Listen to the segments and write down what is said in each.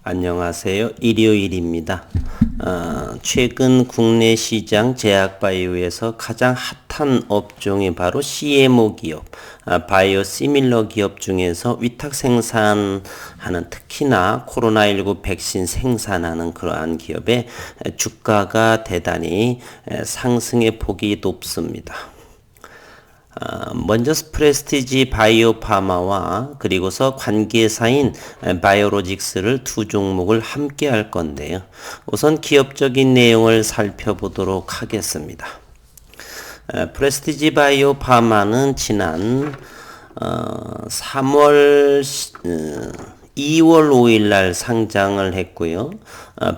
안녕하세요. 일요일입니다. 최근 국내 시장 제약바이오에서 가장 핫한 업종이 바로 CMO 기업, 바이오 시밀러 기업 중에서 위탁 생산하는 특히나 코로나19 백신 생산하는 그러한 기업의 주가가 대단히 상승의 폭이 높습니다. 먼저 프레스티지 바이오 파마와 그리고서 관계사인 바이오로직스를 두 종목을 함께 할 건데요. 우선 기업적인 내용을 살펴보도록 하겠습니다. 프레스티지 바이오 파마는 지난 2월 5일 날 상장을 했고요.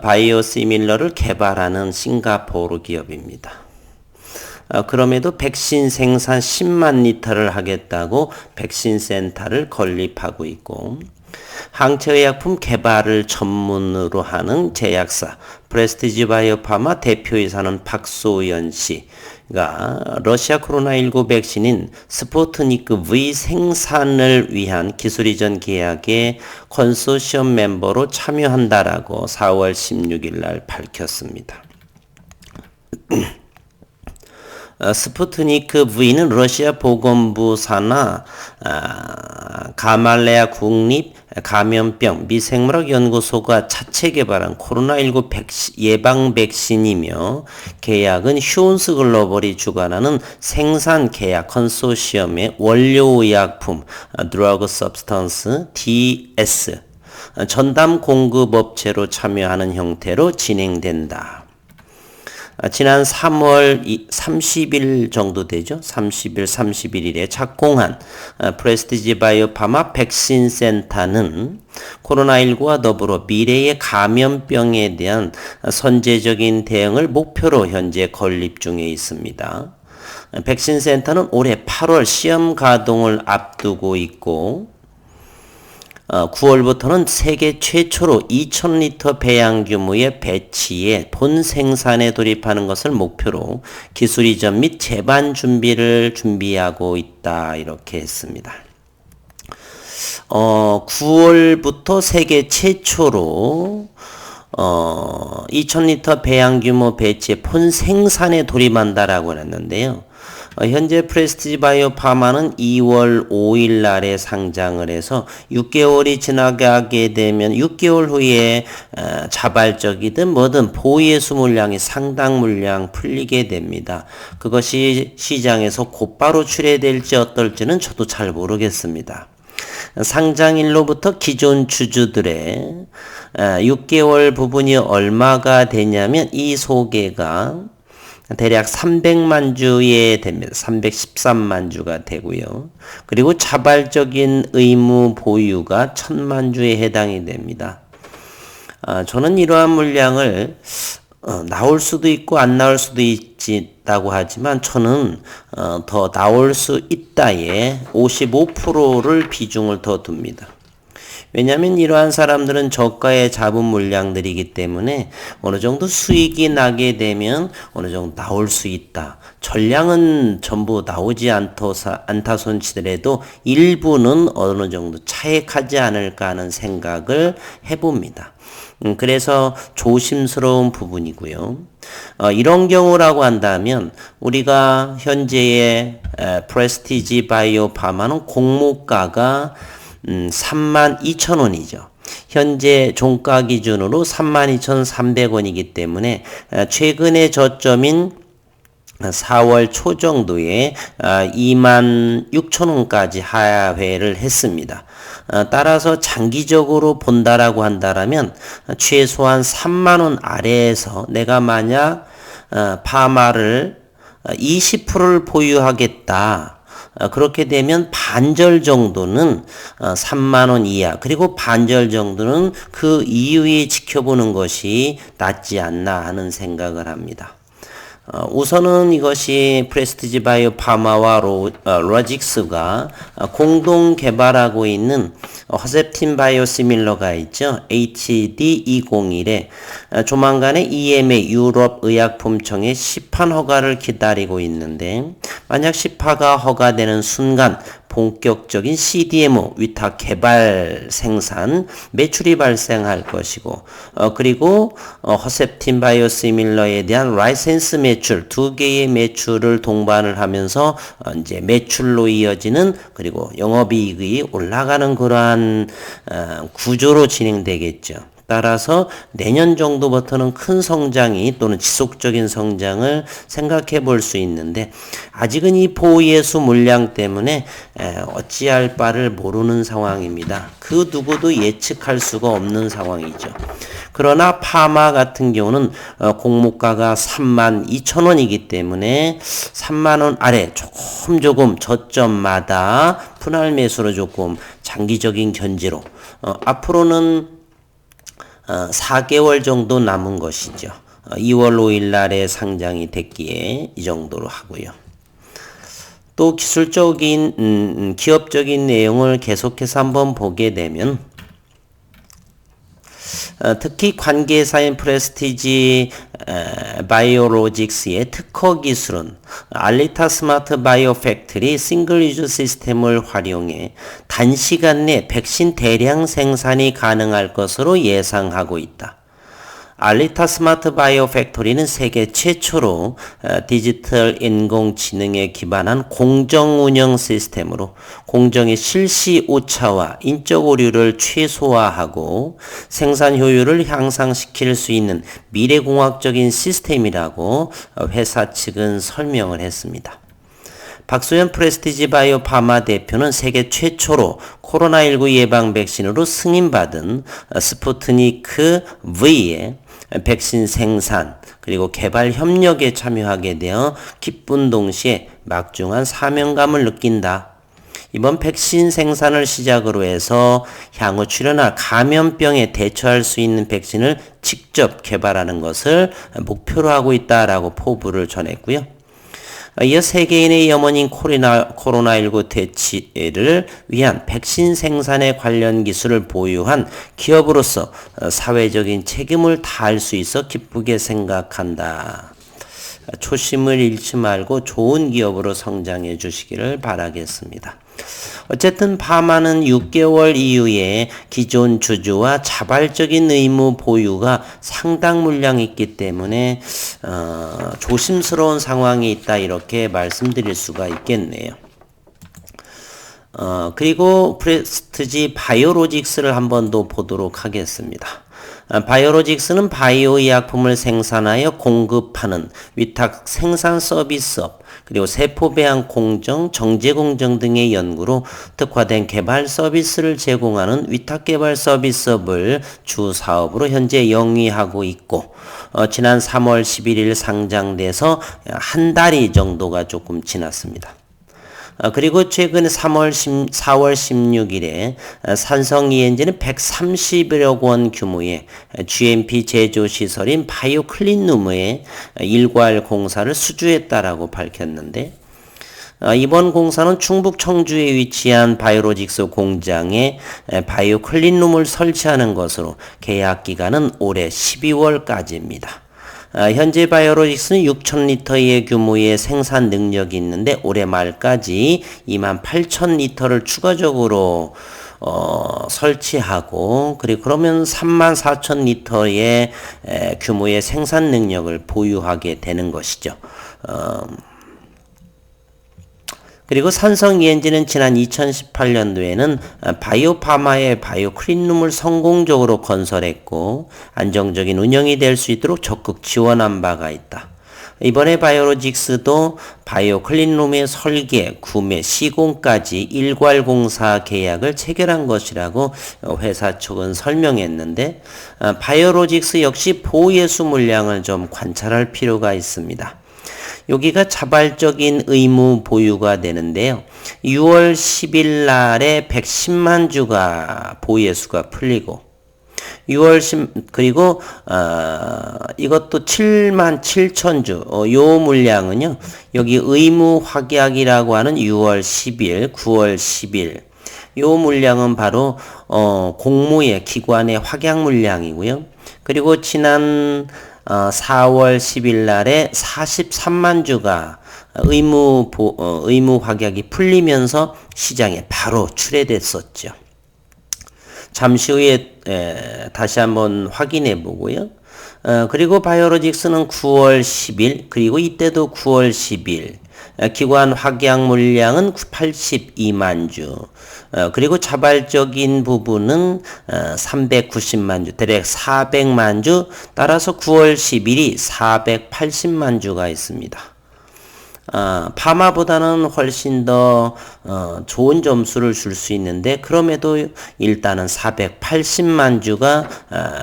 바이오 시밀러를 개발하는 싱가포르 기업입니다. 그럼에도 백신 생산 10만 리터를 하겠다고 백신 센터를 건립하고 있고, 항체의약품 개발을 전문으로 하는 제약사 프레스티지 바이오파마 대표이사는 박소연 씨가 러시아 코로나19 백신인 스푸트니크 V 생산을 위한 기술 이전 계약에 컨소시엄 멤버로 참여한다라고 4월 16일 날 밝혔습니다. 스푸트니크 V는 러시아 보건부 산하 가말레아 국립 감염병 미생물학 연구소가 자체 개발한 코로나19 예방 백신이며, 계약은 휴온스 글로벌이 주관하는 생산 계약 컨소시엄의 원료의약품 드러그 서브스턴스 DS 전담 공급업체로 참여하는 형태로 진행된다. 지난 3월 30일 정도 되죠. 31일에 착공한 프레스티지 바이오파마 백신 센터는 코로나19와 더불어 미래의 감염병에 대한 선제적인 대응을 목표로 현재 건립 중에 있습니다. 백신 센터는 올해 8월 시험 가동을 앞두고 있고, 9월부터는 세계 최초로 2,000리터 배양 규모의 배치에 본 생산에 돌입하는 것을 목표로 기술 이전 및 제반 준비를 준비하고 있다, 이렇게 했습니다. 9월부터 세계 최초로 2,000리터 배양 규모 배치에 본 생산에 돌입한다라고 했는데요. 현재 프레스티지 바이오 파마는 2월 5일 날에 상장을 해서 6개월이 지나가게 되면 6개월 후에 자발적이든 뭐든 보유예수 물량이 상당 물량 풀리게 됩니다. 그것이 시장에서 곧바로 출회될지 어떨지는 저도 잘 모르겠습니다. 상장일로부터 기존 주주들의 6개월 부분이 얼마가 되냐면 이 소개가 대략 300만 주에 됩니다. 313만 주가 되고요. 그리고 자발적인 의무 보유가 1000만 주에 해당이 됩니다. 저는 이러한 물량을 나올 수도 있고 안 나올 수도 있다고 하지만 저는 더 나올 수 있다에 55%를 비중을 더 둡니다. 왜냐하면 이러한 사람들은 저가에 잡은 물량들이기 때문에 어느 정도 수익이 나게 되면 어느 정도 나올 수 있다. 전량은 전부 나오지 않다 손치더라도 일부는 어느 정도 차익하지 않을까 하는 생각을 해봅니다. 그래서 조심스러운 부분이고요. 이런 경우라고 한다면 우리가 현재의 프레스티지 바이오 파마는 공모가가 32,000원이죠. 현재 종가 기준으로 32,300원이기 때문에 최근의 저점인 4월 초 정도에 26,000원까지 하회를 했습니다. 따라서 장기적으로 본다라고 한다면 최소한 3만원 아래에서 내가 만약 파마를 20%를 보유하겠다. 그렇게 되면 반절 정도는 3만원 이하, 그리고 반절 정도는 그 이후에 지켜보는 것이 낫지 않나 하는 생각을 합니다. 우선은 이것이 프레스티지 바이오 파마와 로직스가 공동 개발하고 있는 허셉틴 바이오 시밀러가 있죠. HD201에 조만간에 EMA 유럽 의약품청의 시판 허가를 기다리고 있는데, 만약 시파가 허가되는 순간 본격적인 CDMO 위탁 개발 생산 매출이 발생할 것이고 그리고 허셉틴 바이오시밀러에 대한 라이센스 매출 2개의 매출을 동반을 하면서 이제 매출로 이어지는 그리고 영업이익이 올라가는 그러한 구조로 진행되겠죠. 따라서 내년 정도부터는 큰 성장이 또는 지속적인 성장을 생각해 볼 수 있는데 아직은 이 보예수 물량 때문에 어찌할 바를 모르는 상황입니다. 그 누구도 예측할 수가 없는 상황이죠. 그러나 파마 같은 경우는 공모가가 32,000원이기 때문에 3만원 아래 조금 저점마다 분할 매수로 조금 장기적인 견지로 앞으로는 4개월 정도 남은 것이죠. 2월 5일 날에 상장이 됐기에 이 정도로 하고요. 또 기술적인 기업적인 내용을 계속해서 한번 보게 되면 특히 관계사인 프레스티지 바이오로직스의 특허 기술은 알리타 스마트 바이오 팩토리 싱글 유즈 시스템을 활용해 단시간 내 백신 대량 생산이 가능할 것으로 예상하고 있다. 알리타 스마트 바이오 팩토리는 세계 최초로 디지털 인공지능에 기반한 공정 운영 시스템으로 공정의 실시 오차와 인적 오류를 최소화하고 생산 효율을 향상시킬 수 있는 미래공학적인 시스템이라고 회사 측은 설명을 했습니다. 박소연 프레스티지 바이오 파마 대표는 세계 최초로 코로나19 예방 백신으로 승인받은 스푸트니크 V의 백신 생산 그리고 개발 협력에 참여하게 되어 기쁜 동시에 막중한 사명감을 느낀다. 이번 백신 생산을 시작으로 해서 향후 출현할 감염병에 대처할 수 있는 백신을 직접 개발하는 것을 목표로 하고 있다라고 포부를 전했고요. 이어 세계인의 염원인 코로나19 대치를 위한 백신 생산에 관련 기술을 보유한 기업으로서 사회적인 책임을 다할 수 있어 기쁘게 생각한다. 초심을 잃지 말고 좋은 기업으로 성장해 주시기를 바라겠습니다. 어쨌든 파마는 6개월 이후에 기존 주주와 자발적인 의무 보유가 상당 물량이 있기 때문에 조심스러운 상황이 있다 이렇게 말씀드릴 수가 있겠네요. 그리고 프레스티지 바이오로직스를 한 번 더 보도록 하겠습니다. 바이오로직스는 바이오 의약품을 생산하여 공급하는 위탁 생산 서비스업, 그리고 세포 배양 공정, 정제 공정 등의 연구로 특화된 개발 서비스를 제공하는 위탁 개발 서비스업을 주 사업으로 현재 영위하고 있고, 지난 3월 11일 상장돼서 한 달이 정도가 조금 지났습니다. 그리고 최근 4월 16일에 산성 ENG는 130억 원 규모의 GMP 제조 시설인 바이오 클린룸의 일괄 공사를 수주했다라고 밝혔는데 이번 공사는 충북 청주에 위치한 바이오로직스 공장에 바이오 클린룸을 설치하는 것으로 계약 기간은 올해 12월까지입니다. 현재 바이오로직스는 6,000리터의 규모의 생산 능력이 있는데 올해 말까지 28,000리터를 추가적으로 설치하고 그러면 34,000리터의 규모의 생산 능력을 보유하게 되는 것이죠. 그리고 산성 ENG는 지난 2018년도에는 바이오파마의 바이오 클린룸을 성공적으로 건설했고 안정적인 운영이 될 수 있도록 적극 지원한 바가 있다. 이번에 바이오로직스도 바이오 클린룸의 설계, 구매, 시공까지 일괄 공사 계약을 체결한 것이라고 회사 측은 설명했는데 바이오로직스 역시 보예수 물량을 좀 관찰할 필요가 있습니다. 여기가 자발적인 의무 보유가 되는데요. 6월 10일 날에 110만 주가 보예수가 풀리고 그리고 이것도 7만 7천 주. 요 물량은요. 여기 의무 확약이라고 하는 6월 10일, 9월 10일. 요 물량은 바로 공무의 기관의 확약 물량이고요. 그리고 지난 4월 10일 날에 43만 주가 의무 확약이 풀리면서 시장에 바로 출회됐었죠. 잠시 후에 다시 한번 확인해 보고요. 그리고 바이오로직스는 9월 10일 그리고 이때도 9월 10일 기관 확약 물량은 82만 주 그리고 자발적인 부분은 390만 주 대략 400만 주 따라서 9월 10일이 480만 주가 있습니다. 파마보다는 훨씬 더 좋은 점수를 줄 수 있는데 그럼에도 일단은 480만 주가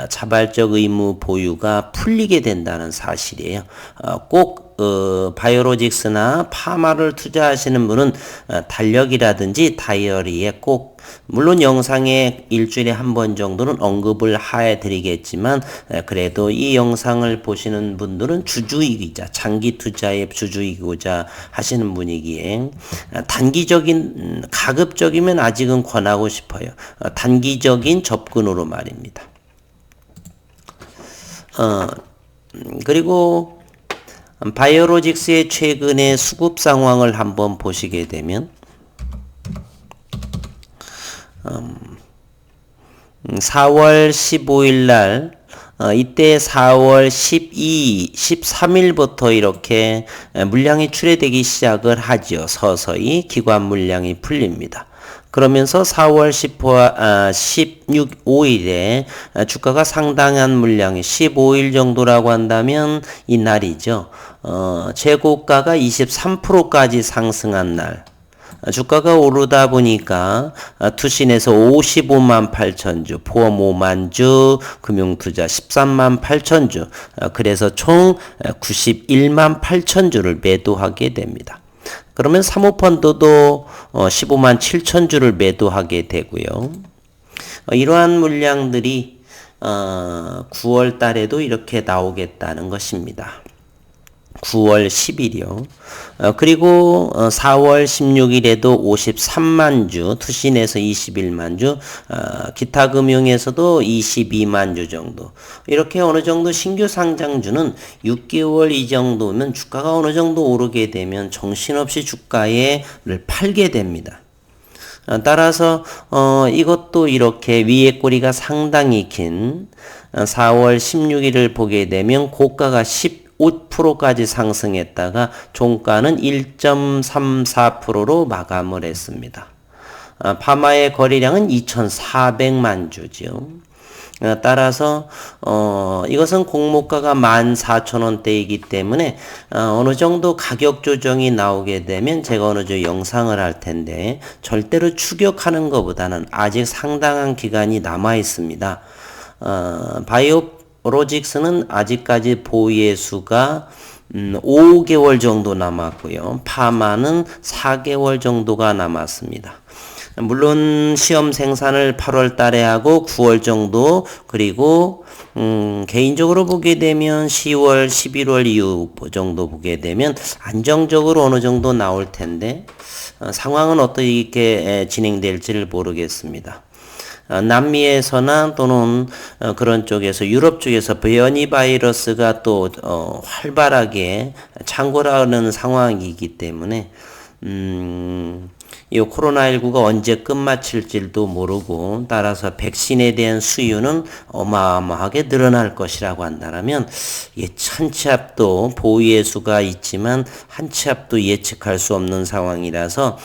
자발적 의무 보유가 풀리게 된다는 사실이에요. 꼭 바이오로직스나 파마를 투자하시는 분은 달력이라든지 다이어리에 꼭 물론 영상에 일주일에 한 번 정도는 언급을 해드리겠지만 그래도 이 영상을 보시는 분들은 주주이기자 장기 투자의 주주이고자 하시는 분이기에 단기적인 가급적이면 아직은 권하고 싶어요. 단기적인 접근으로 말입니다. 그리고 바이오로직스의 최근의 수급 상황을 한번 보시게 되면 4월 15일 날 이때 4월 13일부터 이렇게 물량이 출회되기 시작을 하죠. 서서히 기관 물량이 풀립니다. 그러면서 4월 5일에 주가가 상당한 물량이 15일 정도라고 한다면 이날이죠. 최고가가 23%까지 상승한 날. 주가가 오르다 보니까 투신에서 55만 8천 주, 포함 5만 주, 금융투자 13만 8천 주, 그래서 총 91만 8천 주를 매도하게 됩니다. 그러면 사모펀드도 15만 7천 주를 매도하게 되고요. 이러한 물량들이 9월 달에도 이렇게 나오겠다는 것입니다. 9월 10일이요. 그리고 4월 16일에도 53만 주, 투신에서 21만 주, 기타 금융에서도 22만 주 정도. 이렇게 어느 정도 신규 상장주는 6개월 이 정도면 주가가 어느 정도 오르게 되면 정신없이 주가를 팔게 됩니다. 따라서 이것도 이렇게 위에 꼬리가 상당히 긴 4월 16일을 보게 되면 고가가 15%까지 상승했다가 종가는 1.34%로 마감을 했습니다. 파마의 거래량은 2,400만 주죠. 따라서 이것은 공모가가 14,000원대이기 때문에 어느 정도 가격 조정이 나오게 되면 제가 어느 정도 영상을 할 텐데 절대로 추격하는 것보다는 아직 상당한 기간이 남아 있습니다. 바이오로직스는 아직까지 보유의 수가 5개월 정도 남았고요. 파마는 4개월 정도가 남았습니다. 물론 시험 생산을 8월 달에 하고 9월 정도 그리고 개인적으로 보게 되면 10월, 11월 이후 정도 보게 되면 안정적으로 어느 정도 나올 텐데 상황은 어떻게 진행될지를 모르겠습니다. 남미에서나 또는 그런 쪽에서 유럽 쪽에서 변이 바이러스가 또 활발하게 창궐하는 상황이기 때문에 이 코로나19가 언제 끝마칠지도 모르고 따라서 백신에 대한 수요는 어마어마하게 늘어날 것이라고 한다면 한 치 앞도 보유의 수가 있지만 한 치 앞도 예측할 수 없는 상황이라서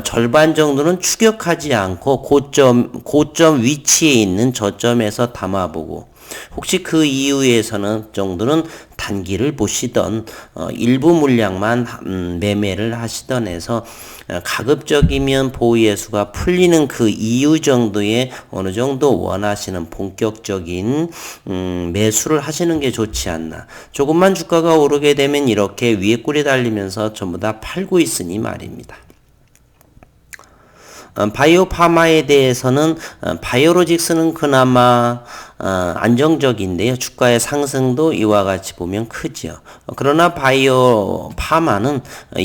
절반 정도는 추격하지 않고 고점 위치에 있는 저점에서 담아보고 혹시 그 이후에서는 정도는 단기를 보시던 일부 물량만 매매를 하시던 해서 가급적이면 보유의 수가 풀리는 그 이후 정도의 어느 정도 원하시는 본격적인 매수를 하시는 게 좋지 않나. 조금만 주가가 오르게 되면 이렇게 위에 꿀이 달리면서 전부 다 팔고 있으니 말입니다. 바이오 파마에 대해서는 바이오로직스는 그나마 안정적인데요. 주가의 상승도 이와 같이 보면 크죠. 그러나 바이오 파마는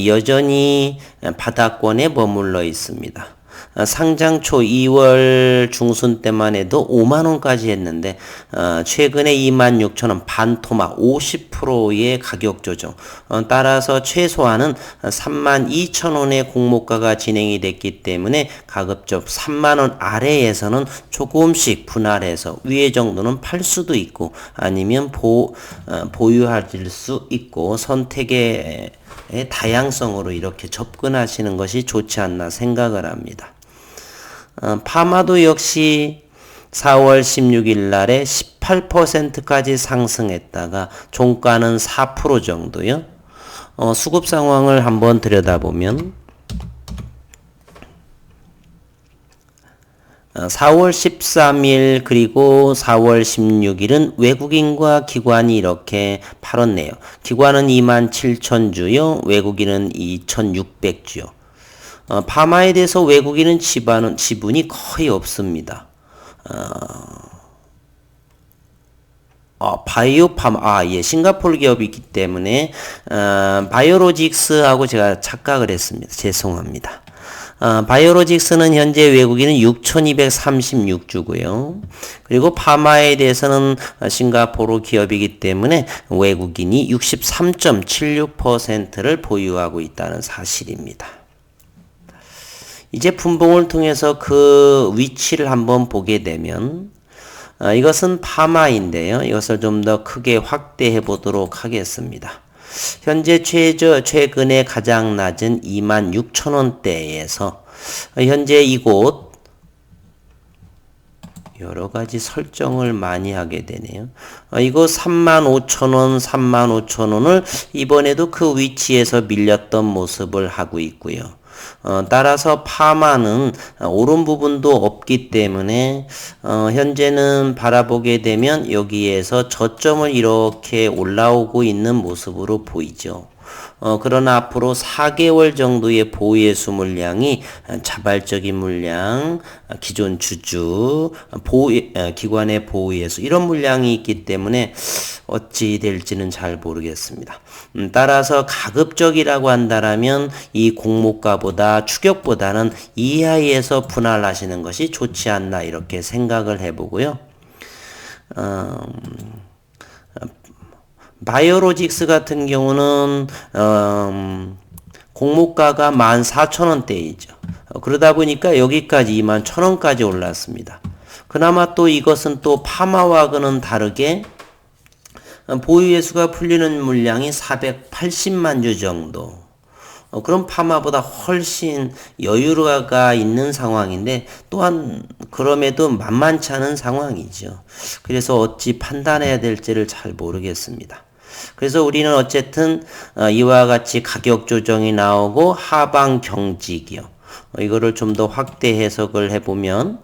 여전히 바닥권에 머물러 있습니다. 상장 초 2월 중순 때만 해도 5만 원까지 했는데 최근에 26,000원 반토막 50%의 가격 조정. 따라서 최소한은 32,000원의 공모가가 진행이 됐기 때문에 가급적 3만 원 아래에서는 조금씩 분할해서 위에 정도는 팔 수도 있고 아니면 보유할 수 있고 선택의 다양성으로 이렇게 접근하시는 것이 좋지 않나 생각을 합니다. 파마도 역시 4월 16일 날에 18%까지 상승했다가 종가는 4% 정도요. 수급 상황을 한번 들여다보면 4월 13일 그리고 4월 16일은 외국인과 기관이 이렇게 팔았네요. 기관은 27,000주요. 외국인은 2,600주요. 파마에 대해서 외국인은 지분이 거의 없습니다. 바이오 파마, 예, 싱가포르 기업이기 때문에, 바이오로직스하고 제가 착각을 했습니다. 죄송합니다. 바이오로직스는 현재 외국인은 6,236주고요. 그리고 파마에 대해서는 싱가포르 기업이기 때문에 외국인이 63.76%를 보유하고 있다는 사실입니다. 이제 분봉을 통해서 그 위치를 한번 보게 되면 이것은 파마인데요. 이것을 좀 더 크게 확대해 보도록 하겠습니다. 현재 최근에 가장 낮은 26,000원대에서 현재 이곳 여러 가지 설정을 많이 하게 되네요. 이거 35,000원, 35,000원을 이번에도 그 위치에서 밀렸던 모습을 하고 있고요. 따라서 파마는 오른 부분도 없기 때문에 현재는 바라보게 되면 여기에서 저점을 이렇게 올라오고 있는 모습으로 보이죠. 그러나 앞으로 4개월 정도의 보유예수 물량이 자발적인 물량, 기존 주주, 기관의 보유예수 이런 물량이 있기 때문에 어찌 될지는 잘 모르겠습니다. 따라서 가급적이라고 한다면 이 공모가보다 추격보다는 이하에서 분할하시는 것이 좋지 않나 이렇게 생각을 해보고요. 바이오로직스 같은 경우는 공모가가 14,000원대이죠. 그러다 보니까 여기까지 21,000원까지 올랐습니다. 그나마 또 이것은 또 파마와는 다르게 보유예수가 풀리는 물량이 480만 주 정도. 그럼 파마보다 훨씬 여유가 있는 상황인데 또한 그럼에도 만만치 않은 상황이죠. 그래서 어찌 판단해야 될지를 잘 모르겠습니다. 그래서 우리는 어쨌든 이와 같이 가격 조정이 나오고 하방 경직이요. 이거를 좀 더 확대 해석을 해보면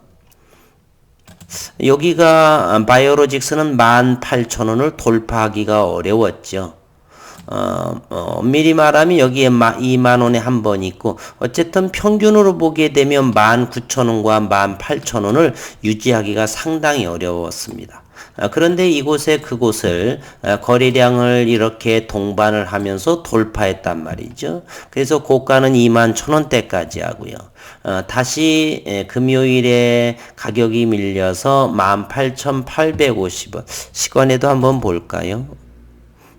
여기가 바이오로직스는 18,000원을 돌파하기가 어려웠죠. 엄밀히 말하면 여기에 2만원에 한 번 있고 어쨌든 평균으로 보게 되면 19,000원과 18,000원을 유지하기가 상당히 어려웠습니다. 그런데 이곳에 그곳을 거래량을 이렇게 동반을 하면서 돌파했단 말이죠. 그래서 고가는 21,000원대까지 하고요. 다시 금요일에 가격이 밀려서 18,850원 시간에도 한번 볼까요?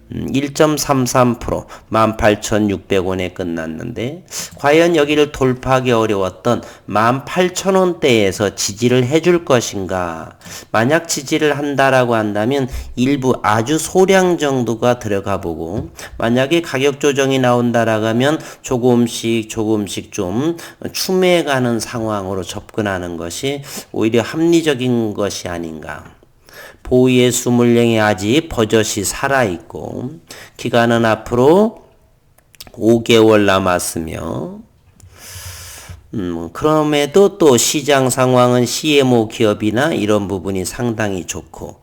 1.33% 18,600원에 끝났는데 과연 여기를 돌파하기 어려웠던 18,000원대에서 지지를 해줄 것인가? 만약 지지를 한다라고 한다면 일부 아주 소량 정도가 들어가 보고 만약에 가격 조정이 나온다라고 하면 조금씩 좀 추매가는 상황으로 접근하는 것이 오히려 합리적인 것이 아닌가. 보유예수 물량이 아직 버젓이 살아있고 기간은 앞으로 5개월 남았으며 그럼에도 또 시장 상황은 CMO 기업이나 이런 부분이 상당히 좋고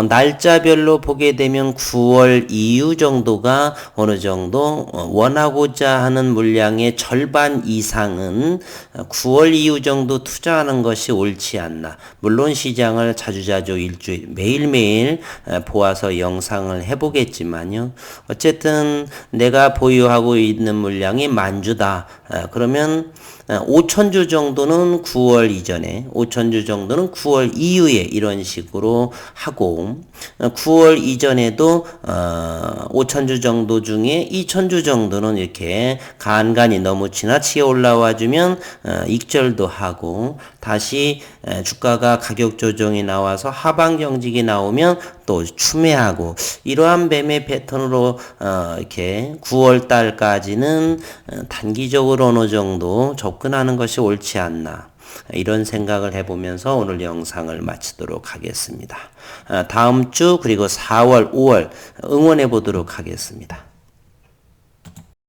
날짜별로 보게 되면 9월 이후 정도가 어느 정도 원하고자 하는 물량의 절반 이상은 9월 이후 정도 투자하는 것이 옳지 않나. 물론 시장을 자주자주 일주일 매일매일 보아서 영상을 해보겠지만요. 어쨌든 내가 보유하고 있는 물량이 10,000주다. 그러면 5,000주 정도는 9월 이전에, 5,000주 정도는 9월 이후에 이런 식으로 하고 9월 이전에도 5,000주 정도 중에 2,000주 정도는 이렇게 간간히 너무 지나치게 올라와 주면 익절도 하고 다시 주가가 가격 조정이 나와서 하방 경직이 나오면 또 추매하고 이러한 매매 패턴으로 이렇게 9월 달까지는 단기적으로 어느 정도 접근하는 것이 옳지 않나. 이런 생각을 해보면서 오늘 영상을 마치도록 하겠습니다. 다음 주 그리고 4월, 5월 응원해 보도록 하겠습니다.